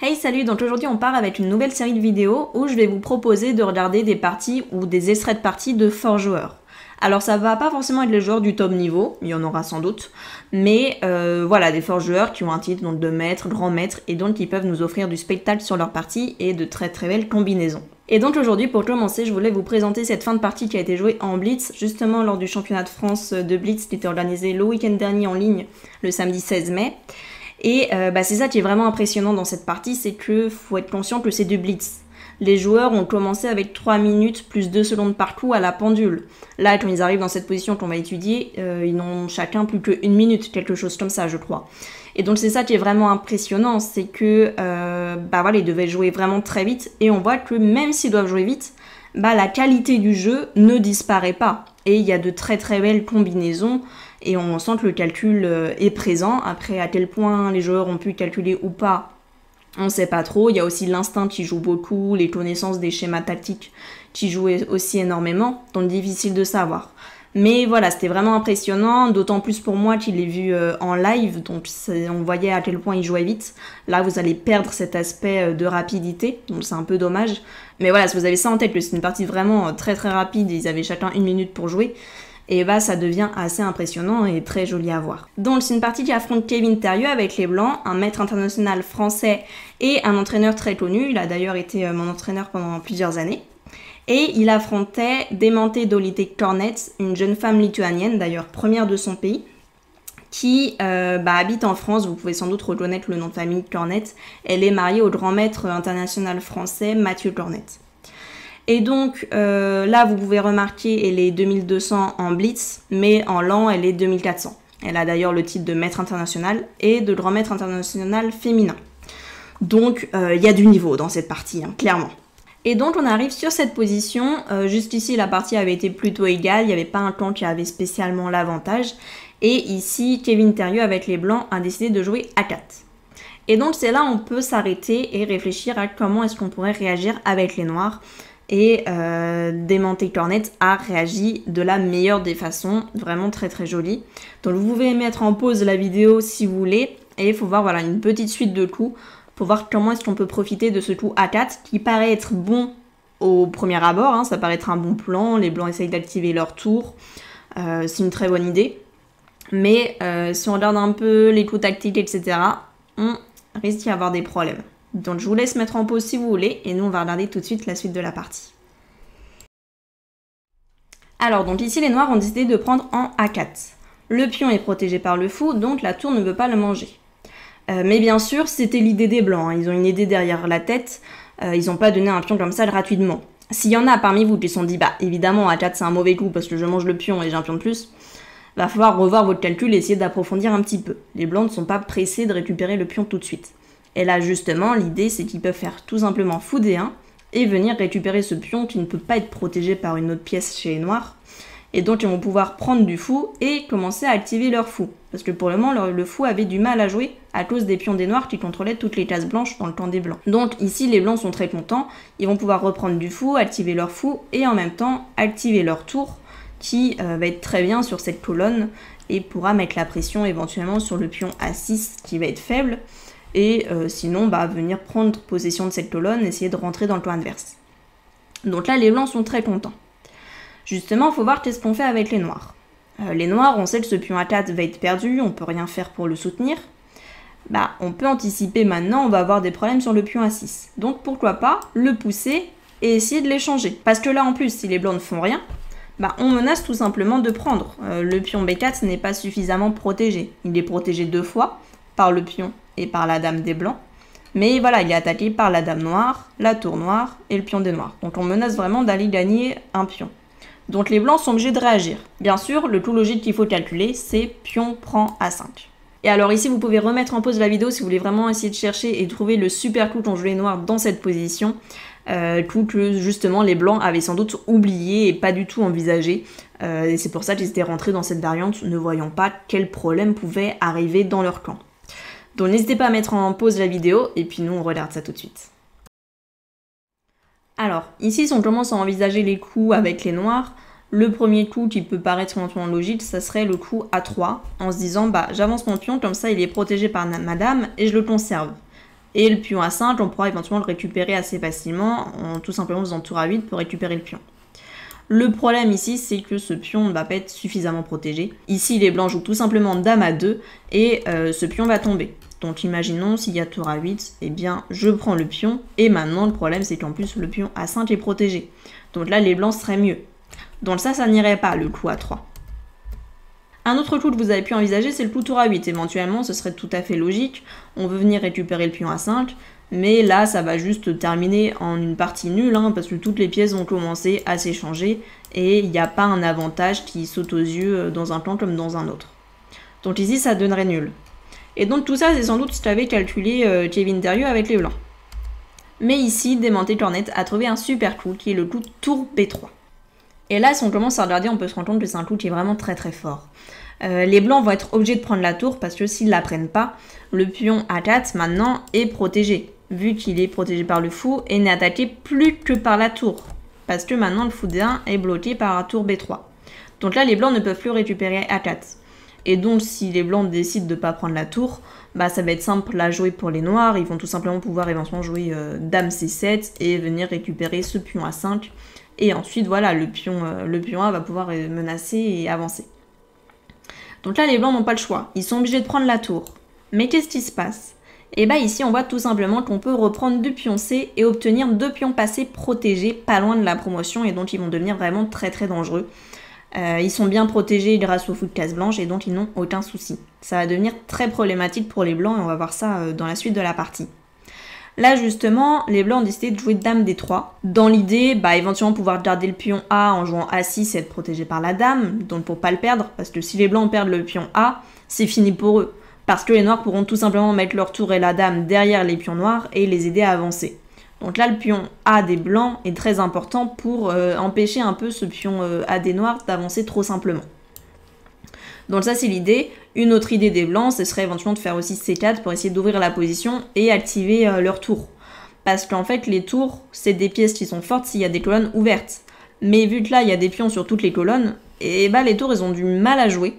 Hey salut, donc aujourd'hui on part avec une nouvelle série de vidéos où je vais vous proposer de regarder des parties ou des extraits de parties de forts joueurs. Alors ça va pas forcément être les joueurs du top niveau, il y en aura sans doute, mais voilà, des forts joueurs qui ont un titre donc de maître, grand maître, et donc qui peuvent nous offrir du spectacle sur leur partie et de très très belles combinaisons. Et donc aujourd'hui pour commencer, je voulais vous présenter cette fin de partie qui a été jouée en Blitz, justement lors du championnat de France de Blitz qui était organisé le week-end dernier en ligne, le samedi 16 mai. Et c'est ça qui est vraiment impressionnant dans cette partie, c'est que faut être conscient que c'est du blitz. Les joueurs ont commencé avec 3 minutes plus 2 secondes par coup à la pendule. Là, quand ils arrivent dans cette position qu'on va étudier, ils n'ont chacun plus que 1 minute, quelque chose comme ça, je crois. Et donc c'est ça qui est vraiment impressionnant, c'est que ils devaient jouer vraiment très vite, et on voit que même s'ils doivent jouer vite, la qualité du jeu ne disparaît pas. Et il y a de très très belles combinaisons, et on sent que le calcul est présent. Après, à quel point les joueurs ont pu calculer ou pas, on sait pas trop. Il y a aussi l'instinct qui joue beaucoup, les connaissances des schémas tactiques qui jouent aussi énormément, donc difficile de savoir. Mais voilà, c'était vraiment impressionnant, d'autant plus pour moi qui l'ai vu en live, donc on voyait à quel point il jouait vite. Là, vous allez perdre cet aspect de rapidité, donc c'est un peu dommage. Mais voilà, si vous avez ça en tête, que c'est une partie vraiment très très rapide, ils avaient chacun 1 minute pour jouer, et ça devient assez impressionnant et très joli à voir. Donc c'est une partie qui affronte Kevin Thérieux avec les Blancs, un maître international français et un entraîneur très connu. Il a d'ailleurs été mon entraîneur pendant plusieurs années. Et il affrontait Demantė Dolytė-Kornets, une jeune femme lituanienne, d'ailleurs première de son pays, qui habite en France. Vous pouvez sans doute reconnaître le nom de famille Kornets. Elle est mariée au grand maître international français Mathieu Kornet. Et donc là, vous pouvez remarquer, elle est 2200 en blitz, mais en LAN, elle est 2400. Elle a d'ailleurs le titre de maître international et de grand maître international féminin. Donc il y a du niveau dans cette partie, clairement. Et donc on arrive sur cette position. Jusqu'ici, la partie avait été plutôt égale, il n'y avait pas un camp qui avait spécialement l'avantage. Et ici, Kevin Thérieux avec les Blancs a décidé de jouer A4. Et donc c'est là où on peut s'arrêter et réfléchir à comment est-ce qu'on pourrait réagir avec les Noirs. Et Demantė Kornets a réagi de la meilleure des façons, vraiment très très jolie. Donc vous pouvez mettre en pause la vidéo si vous voulez, et il faut voir voilà, une petite suite de coups pour voir comment est-ce qu'on peut profiter de ce coup A4 qui paraît être bon au premier abord, ça paraît être un bon plan, les Blancs essayent d'activer leur tour, c'est une très bonne idée. Mais si on regarde un peu les coups tactiques, etc., on risque d'y avoir des problèmes. Donc je vous laisse mettre en pause si vous voulez, et nous on va regarder tout de suite la suite de la partie. Alors donc ici les Noirs ont décidé de prendre en A4. Le pion est protégé par le fou, donc la tour ne veut pas le manger. Mais bien sûr c'était l'idée des Blancs, ils ont une idée derrière la tête, ils n'ont pas donné un pion comme ça gratuitement. S'il y en a parmi vous qui se sont dit évidemment A4 c'est un mauvais coup parce que je mange le pion et j'ai un pion de plus, va falloir revoir votre calcul et essayer d'approfondir un petit peu. Les Blancs ne sont pas pressés de récupérer le pion tout de suite. Et là justement l'idée c'est qu'ils peuvent faire tout simplement fou D1 et venir récupérer ce pion qui ne peut pas être protégé par une autre pièce chez les Noirs. Et donc ils vont pouvoir prendre du fou et commencer à activer leur fou. Parce que pour le moment le fou avait du mal à jouer à cause des pions des Noirs qui contrôlaient toutes les cases blanches dans le camp des Blancs. Donc ici les Blancs sont très contents, ils vont pouvoir reprendre du fou, activer leur fou et en même temps activer leur tour qui va être très bien sur cette colonne et pourra mettre la pression éventuellement sur le pion A6 qui va être faible. Et sinon venir prendre possession de cette colonne, essayer de rentrer dans le camp adverse. Donc là les Blancs sont très contents. Justement, il faut voir qu'est-ce qu'on fait avec les Noirs. Les Noirs, on sait que ce pion A4 va être perdu, on peut rien faire pour le soutenir. On peut anticiper maintenant, on va avoir des problèmes sur le pion A6. Donc pourquoi pas le pousser et essayer de l'échanger. Parce que là en plus, si les Blancs ne font rien, on menace tout simplement de prendre. Le pion B4 n'est pas suffisamment protégé. Il est protégé 2 fois, par le pion et par la dame des Blancs. Mais voilà, il est attaqué par la dame noire, la tour noire et le pion des Noirs. Donc on menace vraiment d'aller gagner un pion. Donc les Blancs sont obligés de réagir. Bien sûr, le coup logique qu'il faut calculer, c'est pion prend A5. Et alors ici, vous pouvez remettre en pause la vidéo si vous voulez vraiment essayer de chercher et trouver le super coup qu'ont joué les Noirs dans cette position. Coup que justement les Blancs avaient sans doute oublié et pas du tout envisagé. Et c'est pour ça qu'ils étaient rentrés dans cette variante, ne voyant pas quel problème pouvait arriver dans leur camp. Donc n'hésitez pas à mettre en pause la vidéo et puis nous on regarde ça tout de suite. Alors, ici si on commence à envisager les coups avec les Noirs, le premier coup qui peut paraître éventuellement logique, ça serait le coup A3, en se disant j'avance mon pion, comme ça il est protégé par madame et je le conserve. Et le pion A5, on pourra éventuellement le récupérer assez facilement en tout simplement faisant tour A8 pour récupérer le pion. Le problème ici, c'est que ce pion ne va pas être suffisamment protégé. Ici, les blancs jouent tout simplement dame A2 et ce pion va tomber. Donc imaginons s'il y a tour A8, eh bien je prends le pion et maintenant le problème c'est qu'en plus le pion A5 est protégé. Donc là les blancs seraient mieux. Donc ça n'irait pas le coup A3. Un autre coup que vous avez pu envisager c'est le coup tour A8. Éventuellement ce serait tout à fait logique. On veut venir récupérer le pion A5. Mais là, ça va juste terminer en une partie nulle, hein, parce que toutes les pièces vont commencer à s'échanger et il n'y a pas un avantage qui saute aux yeux dans un plan comme dans un autre. Donc ici, ça donnerait nul. Et donc tout ça, c'est sans doute ce qu'avait calculé Kevin Derieux avec les blancs. Mais ici, Démenté Cornet a trouvé un super coup, qui est le coup tour B3. Et là, si on commence à regarder, on peut se rendre compte que c'est un coup qui est vraiment très très fort. Les blancs vont être obligés de prendre la tour, parce que s'ils ne la prennent pas, le pion A4 maintenant est protégé. Vu qu'il est protégé par le fou et n'est attaqué plus que par la tour. Parce que maintenant le fou D1 est bloqué par la tour B3. Donc là les blancs ne peuvent plus récupérer A4. Et donc si les blancs décident de ne pas prendre la tour, bah ça va être simple à jouer pour les noirs. Ils vont tout simplement pouvoir éventuellement jouer dame C7 et venir récupérer ce pion A5. Et ensuite voilà, le pion A va pouvoir menacer et avancer. Donc là les blancs n'ont pas le choix. Ils sont obligés de prendre la tour. Mais qu'est-ce qui se passe ? Et bah ici on voit tout simplement qu'on peut reprendre 2 pions C et obtenir 2 pions passés protégés pas loin de la promotion et donc ils vont devenir vraiment très très dangereux. Ils sont bien protégés grâce au fou de case blanche et donc ils n'ont aucun souci. Ça va devenir très problématique pour les blancs et on va voir ça dans la suite de la partie. Là justement, les blancs ont décidé de jouer dame D3. Dans l'idée, bah éventuellement pouvoir garder le pion A en jouant A6 et être protégé par la dame, donc pour pas le perdre, parce que si les blancs perdent le pion A, c'est fini pour eux. Parce que les noirs pourront tout simplement mettre leur tour et la dame derrière les pions noirs et les aider à avancer. Donc là, le pion A des blancs est très important pour empêcher un peu ce pion A des noirs d'avancer trop simplement. Donc ça, c'est l'idée. Une autre idée des blancs, ce serait éventuellement de faire aussi C4 pour essayer d'ouvrir la position et activer leur tour. Parce qu'en fait, les tours, c'est des pièces qui sont fortes s'il y a des colonnes ouvertes. Mais vu que là, il y a des pions sur toutes les colonnes, et bah les tours, ils ont du mal à jouer.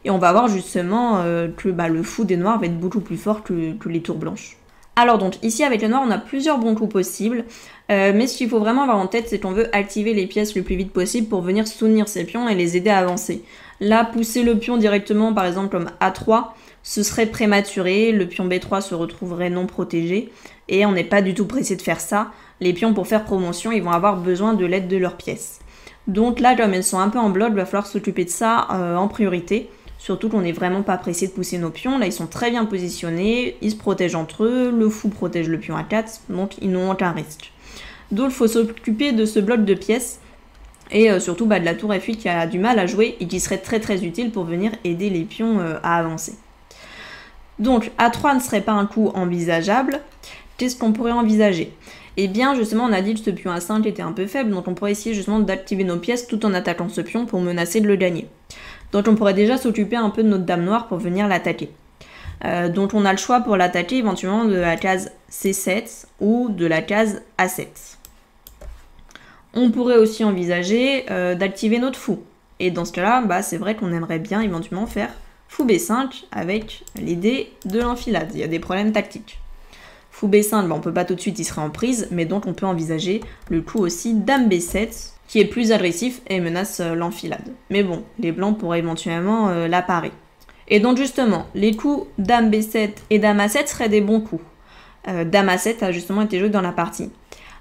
Et on va voir justement que le fou des noirs va être beaucoup plus fort que les tours blanches. Alors donc ici avec les noirs on a plusieurs bons coups possibles, mais ce qu'il faut vraiment avoir en tête c'est qu'on veut activer les pièces le plus vite possible pour venir soutenir ces pions et les aider à avancer. Là pousser le pion directement par exemple comme A3, ce serait prématuré, le pion B3 se retrouverait non protégé et on n'est pas du tout pressé de faire ça. Les pions pour faire promotion ils vont avoir besoin de l'aide de leurs pièces. Donc là comme elles sont un peu en bloc, il va falloir s'occuper de ça en priorité. Surtout qu'on n'est vraiment pas pressé de pousser nos pions. Là, ils sont très bien positionnés, ils se protègent entre eux, le fou protège le pion A4, donc ils n'ont aucun risque. Donc, il faut s'occuper de ce bloc de pièces et surtout de la tour F8 qui a du mal à jouer et qui serait très très utile pour venir aider les pions à avancer. Donc, A3 ne serait pas un coup envisageable. Qu'est-ce qu'on pourrait envisager ? Eh bien, justement, on a dit que ce pion A5 était un peu faible, donc on pourrait essayer justement d'activer nos pièces tout en attaquant ce pion pour menacer de le gagner. Donc on pourrait déjà s'occuper un peu de notre dame noire pour venir l'attaquer. Donc on a le choix pour l'attaquer éventuellement de la case C7 ou de la case A7. On pourrait aussi envisager d'activer notre fou. Et dans ce cas-là, c'est vrai qu'on aimerait bien éventuellement faire fou B5 avec l'idée de l'enfilade. Il y a des problèmes tactiques. Fou B5, on peut pas tout de suite, il serait en prise, mais donc on peut envisager le coup aussi dame B7, qui est plus agressif et menace l'enfilade. Mais bon, les blancs pourraient éventuellement la parer. Et donc justement, les coups dame B7 et dame A7 seraient des bons coups. Dame A7 a justement été joué dans la partie.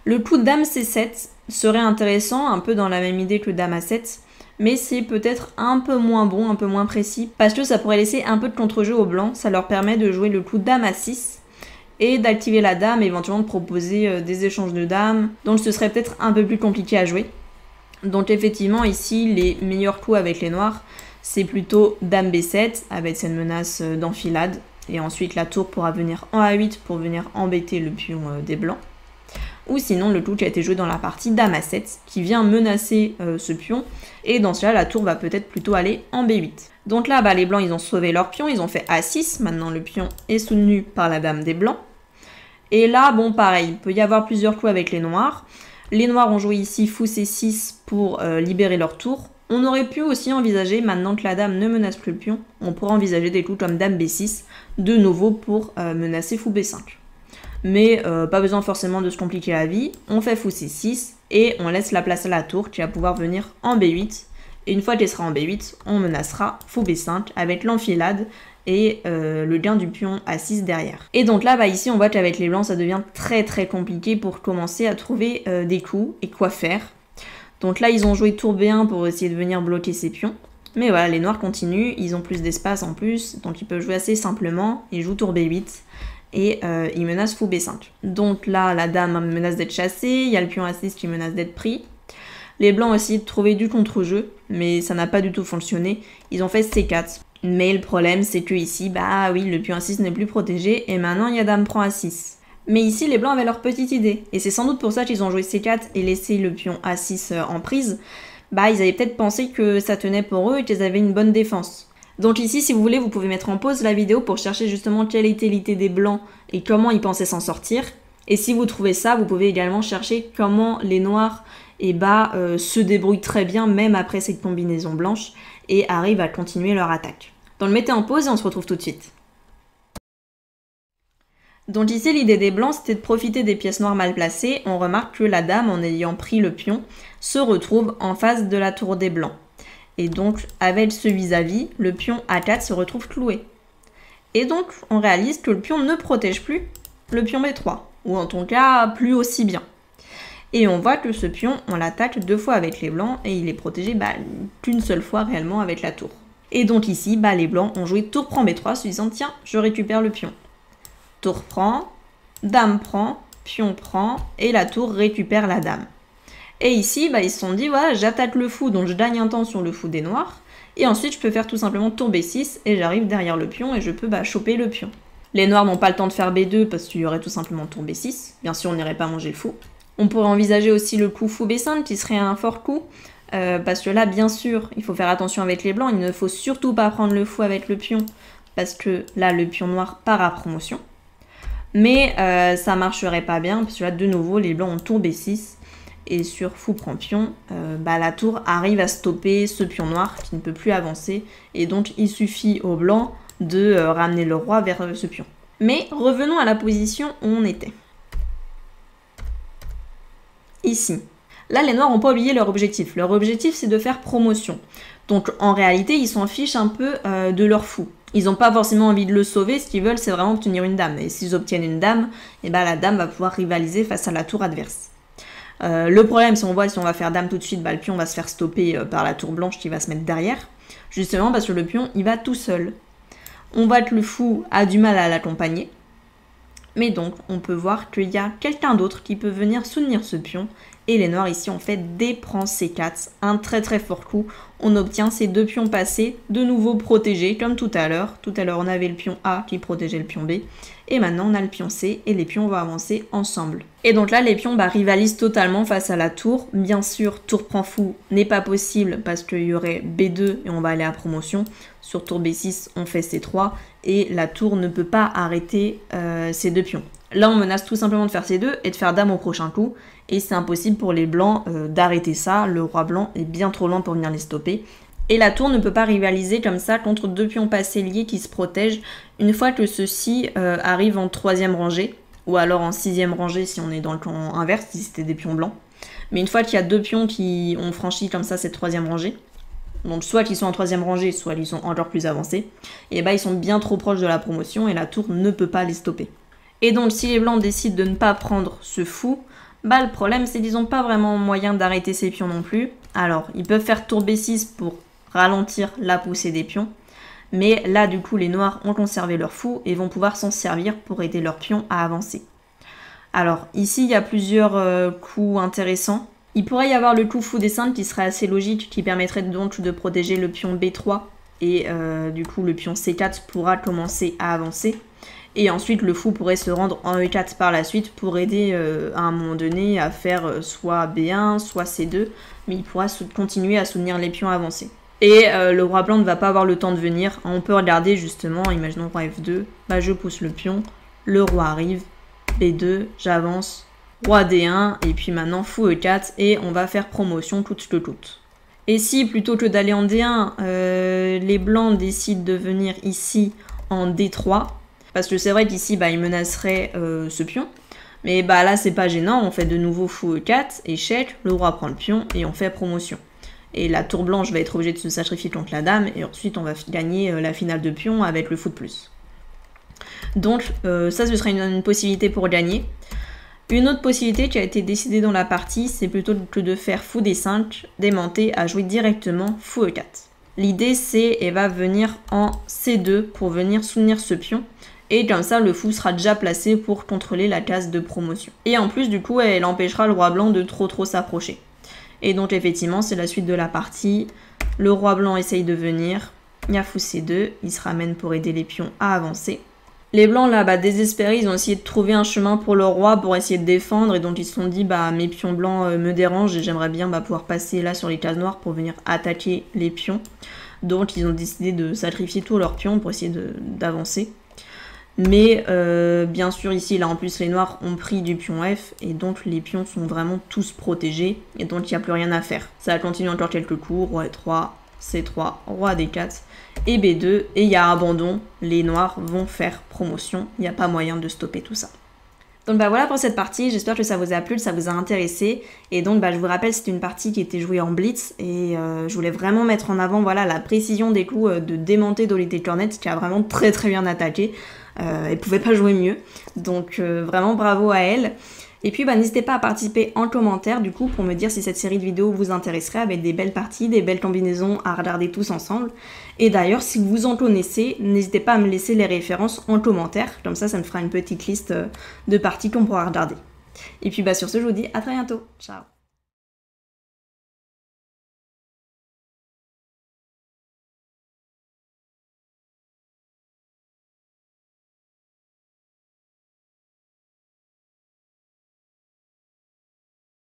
Le coup dame C7 serait intéressant, un peu dans la même idée que dame A7, mais c'est peut-être un peu moins bon, un peu moins précis, parce que ça pourrait laisser un peu de contre-jeu aux blancs, ça leur permet de jouer le coup dame A6, et d'activer la dame, et éventuellement de proposer des échanges de dames, donc ce serait peut-être un peu plus compliqué à jouer. Donc effectivement ici les meilleurs coups avec les noirs c'est plutôt dame B7 avec cette menace d'enfilade et ensuite la tour pourra venir en A8 pour venir embêter le pion des blancs. Ou sinon le coup qui a été joué dans la partie dame A7 qui vient menacer ce pion et dans ce cas la tour va peut-être plutôt aller en B8. Donc là les blancs ils ont sauvé leur pion, ils ont fait A6, maintenant le pion est soutenu par la dame des blancs. Et là bon pareil, il peut y avoir plusieurs coups avec les noirs. Les noirs ont joué ici fou C6 pour libérer leur tour. On aurait pu aussi envisager, maintenant que la dame ne menace plus le pion, on pourrait envisager des coups comme dame B6, de nouveau pour menacer fou B5. Mais pas besoin forcément de se compliquer la vie. On fait fou C6 et on laisse la place à la tour qui va pouvoir venir en B8. Et une fois qu'elle sera en B8, on menacera fou B5 avec l'enfilade et le gain du pion A6 derrière. Et donc là, ici, on voit qu'avec les blancs, ça devient très très compliqué pour commencer à trouver des coups et quoi faire. Donc là, ils ont joué tour B1 pour essayer de venir bloquer ces pions. Mais voilà, les noirs continuent, ils ont plus d'espace en plus, donc ils peuvent jouer assez simplement. Ils jouent tour B8 et ils menacent fou B5. Donc là, la dame menace d'être chassée, il y a le pion A6 qui menace d'être pris. Les blancs ont essayé de trouver du contre-jeu, mais ça n'a pas du tout fonctionné. Ils ont fait C4. Mais le problème, c'est que ici, oui, le pion A6 n'est plus protégé, et maintenant il y a dame prend A6. Mais ici, les blancs avaient leur petite idée, et c'est sans doute pour ça qu'ils ont joué C4 et laissé le pion A6 en prise. Ils avaient peut-être pensé que ça tenait pour eux et qu'ils avaient une bonne défense. Donc ici, si vous voulez, vous pouvez mettre en pause la vidéo pour chercher justement quelle était l'idée des blancs et comment ils pensaient s'en sortir. Et si vous trouvez ça, vous pouvez également chercher comment les noirs se débrouillent très bien même après cette combinaison blanche et arrivent à continuer leur attaque. Donc le mettez en pause et on se retrouve tout de suite. Donc ici l'idée des blancs c'était de profiter des pièces noires mal placées. On remarque que la dame en ayant pris le pion se retrouve en face de la tour des blancs. Et donc avec ce vis-à-vis, le pion A4 se retrouve cloué. Et donc on réalise que le pion ne protège plus le pion B3, ou en tout cas plus aussi bien. Et on voit que ce pion, on l'attaque 2 fois avec les blancs et il est protégé qu'une seule fois réellement avec la tour. Et donc ici, les blancs ont joué tour prend B3, se disant tiens, je récupère le pion. Tour prend, dame prend, pion prend, et la tour récupère la dame. Et ici, ils se sont dit voilà, j'attaque le fou, donc je gagne un temps sur le fou des noirs, et ensuite je peux faire tout simplement tour B6, et j'arrive derrière le pion, et je peux choper le pion. Les noirs n'ont pas le temps de faire B2, parce qu'il y aurait tout simplement tour B6, bien sûr on n'irait pas manger le fou. On pourrait envisager aussi le coup fou B5, qui serait un fort coup, parce que là, bien sûr, il faut faire attention avec les blancs. Il ne faut surtout pas prendre le fou avec le pion, parce que là, le pion noir part à promotion. Mais ça marcherait pas bien, parce que là, de nouveau, les blancs ont tour B6. Et sur fou prend pion, la tour arrive à stopper ce pion noir qui ne peut plus avancer. Et donc, il suffit aux blancs de ramener le roi vers ce pion. Mais revenons à la position où on était. Ici. Là, les noirs n'ont pas oublié leur objectif. Leur objectif, c'est de faire promotion. Donc, en réalité, ils s'en fichent un peu de leur fou. Ils n'ont pas forcément envie de le sauver. Ce qu'ils veulent, c'est vraiment obtenir une dame. Et s'ils obtiennent une dame, la dame va pouvoir rivaliser face à la tour adverse. Le problème, si on va faire dame tout de suite, le pion va se faire stopper par la tour blanche qui va se mettre derrière. Justement parce que le pion, il va tout seul. On voit que le fou a du mal à l'accompagner. Mais donc, on peut voir qu'il y a quelqu'un d'autre qui peut venir soutenir ce pion. Et les noirs ici ont fait D prend C4, un très très fort coup. On obtient ces 2 pions passés, de nouveau protégés comme tout à l'heure. Tout à l'heure, on avait le pion A qui protégeait le pion B. Et maintenant, on a le pion C et les pions vont avancer ensemble. Et donc là, les pions rivalisent totalement face à la tour. Bien sûr, tour prend fou n'est pas possible parce qu'il y aurait B2 et on va aller à promotion. Sur tour B6, on fait C3 et la tour ne peut pas arrêter ces 2 pions. Là, on menace tout simplement de faire C2 et de faire dame au prochain coup. Et c'est impossible pour les blancs d'arrêter ça. Le roi blanc est bien trop lent pour venir les stopper. Et la tour ne peut pas rivaliser comme ça contre 2 pions passés liés qui se protègent une fois que ceux-ci arrivent en 3e rangée. Ou alors en 6e rangée si on est dans le camp inverse, si c'était des pions blancs. Mais une fois qu'il y a 2 pions qui ont franchi comme ça cette 3e rangée, donc soit qu'ils sont en 3e rangée, soit ils sont encore plus avancés, et ils sont bien trop proches de la promotion et la tour ne peut pas les stopper. Et donc si les blancs décident de ne pas prendre ce fou, le problème c'est qu'ils n'ont pas vraiment moyen d'arrêter ces pions non plus. Alors ils peuvent faire tour B6 pour ralentir la poussée des pions, mais là du coup les noirs ont conservé leur fou et vont pouvoir s'en servir pour aider leurs pions à avancer. Alors ici il y a plusieurs coups intéressants. Il pourrait y avoir le coup fou des 5 qui serait assez logique, qui permettrait donc de protéger le pion B3 et du coup le pion C4 pourra commencer à avancer. Et ensuite le fou pourrait se rendre en E4 par la suite pour aider à un moment donné à faire soit B1, soit C2, mais il pourra continuer à soutenir les pions avancés. Et le roi blanc ne va pas avoir le temps de venir. On peut regarder justement, imaginons roi F2, je pousse le pion, le roi arrive, B2, j'avance, roi D1, et puis maintenant fou E4, et on va faire promotion coûte que coûte. Et si plutôt que d'aller en D1, les blancs décident de venir ici en D3, Parce que c'est vrai qu'ici, bah, il menacerait ce pion. Mais bah là, c'est pas gênant, on fait de nouveau fou E4, échec, le roi prend le pion et on fait promotion. Et la tour blanche va être obligée de se sacrifier contre la dame, et ensuite on va gagner la finale de pion avec le fou de plus. Donc ça, ce sera une possibilité pour gagner. Une autre possibilité qui a été décidée dans la partie, c'est plutôt que de faire fou D5, d'aimanter à jouer directement fou E4. L'idée c'est, elle va venir en C2 pour venir soutenir ce pion. Et comme ça, le fou sera déjà placé pour contrôler la case de promotion. Et en plus, du coup, elle empêchera le roi blanc de trop s'approcher. Et donc, effectivement, c'est la suite de la partie. Le roi blanc essaye de venir. Il y a fou C2. Il se ramène pour aider les pions à avancer. Les blancs, là, bah, désespérés, ils ont essayé de trouver un chemin pour le roi pour essayer de défendre. Et donc, ils se sont dit, bah, mes pions blancs me dérangent et j'aimerais bien pouvoir passer là sur les cases noires pour venir attaquer les pions. Donc, ils ont décidé de sacrifier tous leurs pions pour essayer d'avancer. Mais bien sûr ici là en plus les noirs ont pris du pion F et donc les pions sont vraiment tous protégés et donc il n'y a plus rien à faire. Ça continue encore quelques coups, roi E3, C3, roi D4 et B2 et il y a abandon, les noirs vont faire promotion, il n'y a pas moyen de stopper tout ça. Donc bah voilà pour cette partie, j'espère que ça vous a plu, que ça vous a intéressé. Et donc bah, je vous rappelle, c'est une partie qui était jouée en blitz et je voulais vraiment mettre en avant voilà, la précision des coups de démonter Dolly Cornet qui a vraiment très bien attaqué. Elle pouvait pas jouer mieux, donc vraiment bravo à elle. Et puis bah, n'hésitez pas à participer en commentaire du coup pour me dire si cette série de vidéos vous intéresserait avec des belles parties, des belles combinaisons à regarder tous ensemble. Et d'ailleurs si vous en connaissez, n'hésitez pas à me laisser les références en commentaire, comme ça me fera une petite liste de parties qu'on pourra regarder. Et puis bah sur ce je vous dis à très bientôt, ciao.